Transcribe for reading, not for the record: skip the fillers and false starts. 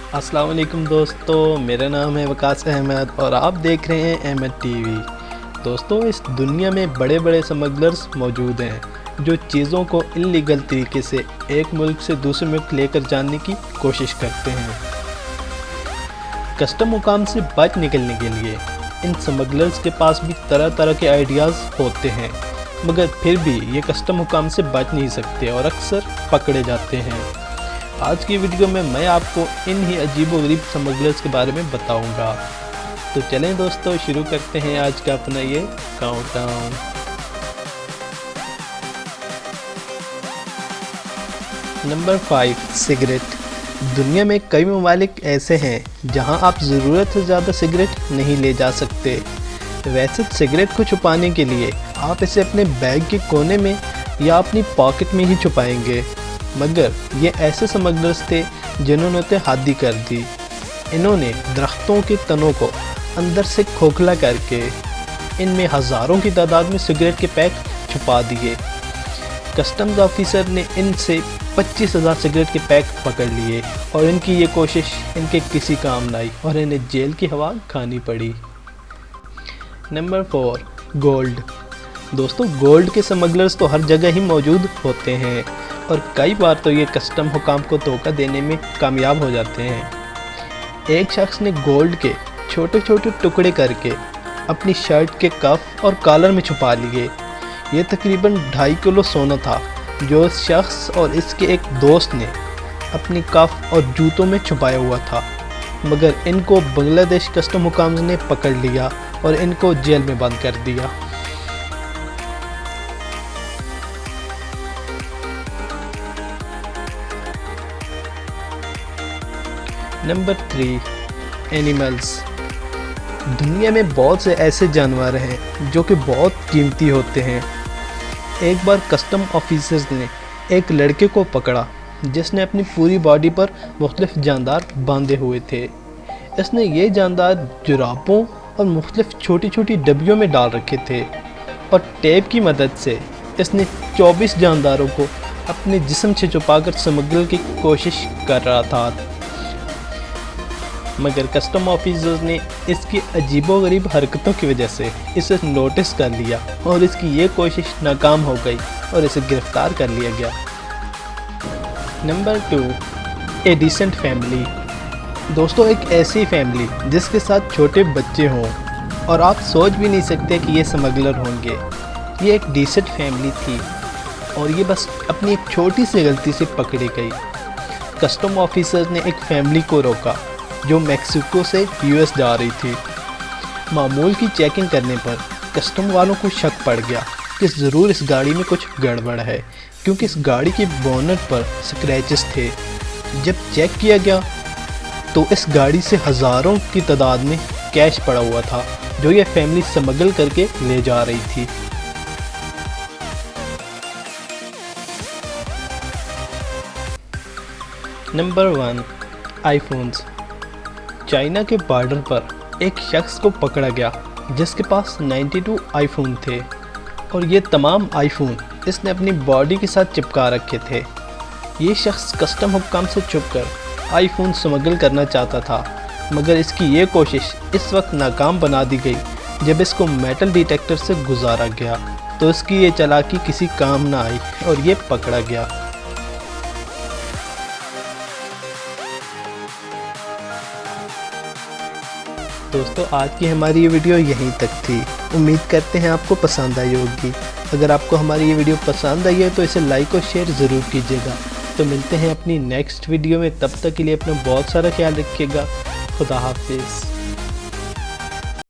अस्सलाम वालेकुम दोस्तों, मेरा नाम है वकास अहमद और आप देख रहे हैं अहमद टीवी। दोस्तों, इस दुनिया में बड़े बड़े स्मगलर्स मौजूद हैं जो चीज़ों को इल्लीगल तरीके से एक मुल्क से दूसरे मुल्क लेकर जाने की कोशिश करते हैं। कस्टम हुकाम से बच निकलने के लिए इन स्मगलर्स के पास भी तरह तरह के आइडियाज़ होते हैं, मगर फिर भी ये कस्टम हुकाम से बच नहीं सकते और अक्सर पकड़े जाते हैं। आज की वीडियो में मैं आपको इन ही अजीबोगरीब स्मगलर्स के बारे में बताऊंगा। तो चलें दोस्तों, शुरू करते हैं आज का अपना ये काउंटडाउन। Number 5, cigarette. दुनिया में कई ममालिक ऐसे हैं जहां आप ज़रूरत से ज़्यादा सिगरेट नहीं ले जा सकते। वैसे सिगरेट को छुपाने के लिए आप इसे अपने बैग के कोने में या अपनी पॉकेट में ही छुपाएंगे, मगर ये ऐसे स्मगलर्स थे जिन्होंने तो हद ही कर दी। इन्होंने दरख्तों के तनों को अंदर से खोखला करके इनमें हज़ारों की तादाद में सिगरेट के पैक छुपा दिए। कस्टम्स ऑफिसर ने इनसे 25,000 सिगरेट के पैक पकड़ लिए और इनकी ये कोशिश इनके किसी काम न आई और इन्हें जेल की हवा खानी पड़ी। Number 4, gold. दोस्तों, गोल्ड के स्मगलर्स तो हर जगह ही मौजूद होते हैं और कई बार तो ये कस्टम हुकाम को धोखा देने में कामयाब हो जाते हैं। एक शख्स ने गोल्ड के छोटे छोटे टुकड़े करके अपनी शर्ट के कफ और कॉलर में छुपा लिए। ये तकरीबन 2.5 किलो सोना था जो इस शख्स और इसके एक दोस्त ने अपनी कफ और जूतों में छुपाया हुआ था, मगर इनको बांग्लादेश कस्टम हुकाम ने पकड़ लिया और इनको जेल में बंद कर दिया। Number 3, animals. दुनिया में बहुत से ऐसे जानवर हैं जो कि बहुत कीमती होते हैं। एक बार कस्टम ऑफिसर्स ने एक लड़के को पकड़ा जिसने अपनी पूरी बॉडी पर मुख्तलिफ जानदार बांधे हुए थे। इसने ये जानदार जुराबों और मुख्तलिफ छोटी छोटी डब्बियों में डाल रखे थे और टेप की मदद से इसने 24 जानदारों को अपने जिस्म से छुपाकर स्मगल की कोशिश कर रहा था, मगर कस्टम ऑफिसर्स ने इसकी अजीबोगरीब हरकतों की वजह से इसे नोटिस कर लिया और इसकी ये कोशिश नाकाम हो गई और इसे गिरफ्तार कर लिया गया। नंबर 2, ए डिसेंट फैमिली। दोस्तों, एक ऐसी फैमिली जिसके साथ छोटे बच्चे हों और आप सोच भी नहीं सकते कि ये स्मगलर होंगे। ये एक डिसेंट फैमिली थी और ये बस अपनी एक छोटी सी गलती से पकड़ी गई। कस्टम ऑफिसर्स ने एक फैमिली को रोका जो मैक्सिको से यूएस जा रही थी। मामूल की चेकिंग करने पर कस्टम वालों को शक पड़ गया कि ज़रूर इस गाड़ी में कुछ गड़बड़ है, क्योंकि इस गाड़ी के बोनट पर स्क्रैचेस थे। जब चेक किया गया तो इस गाड़ी से हज़ारों की तादाद में कैश पड़ा हुआ था जो ये फैमिली स्मगल करके ले जा रही थी। Number 1, iPhones. चाइना के बॉर्डर पर एक शख्स को पकड़ा गया जिसके पास 92 आईफोन थे और ये तमाम आईफोन इसने अपनी बॉडी के साथ चिपका रखे थे। ये शख्स कस्टम हुक्काम से छुपकर आईफोन स्मगल करना चाहता था, मगर इसकी ये कोशिश इस वक्त नाकाम बना दी गई जब इसको मेटल डिटेक्टर से गुजारा गया तो इसकी ये चालाकी किसी काम ना आई और ये पकड़ा गया। दोस्तों, आज की हमारी ये वीडियो यहीं तक थी। उम्मीद करते हैं आपको पसंद आई होगी। अगर आपको हमारी ये वीडियो पसंद आई है तो इसे लाइक और शेयर ज़रूर कीजिएगा। तो मिलते हैं अपनी नेक्स्ट वीडियो में, तब तक के लिए अपना बहुत सारा ख्याल रखिएगा। खुदा हाफिज़।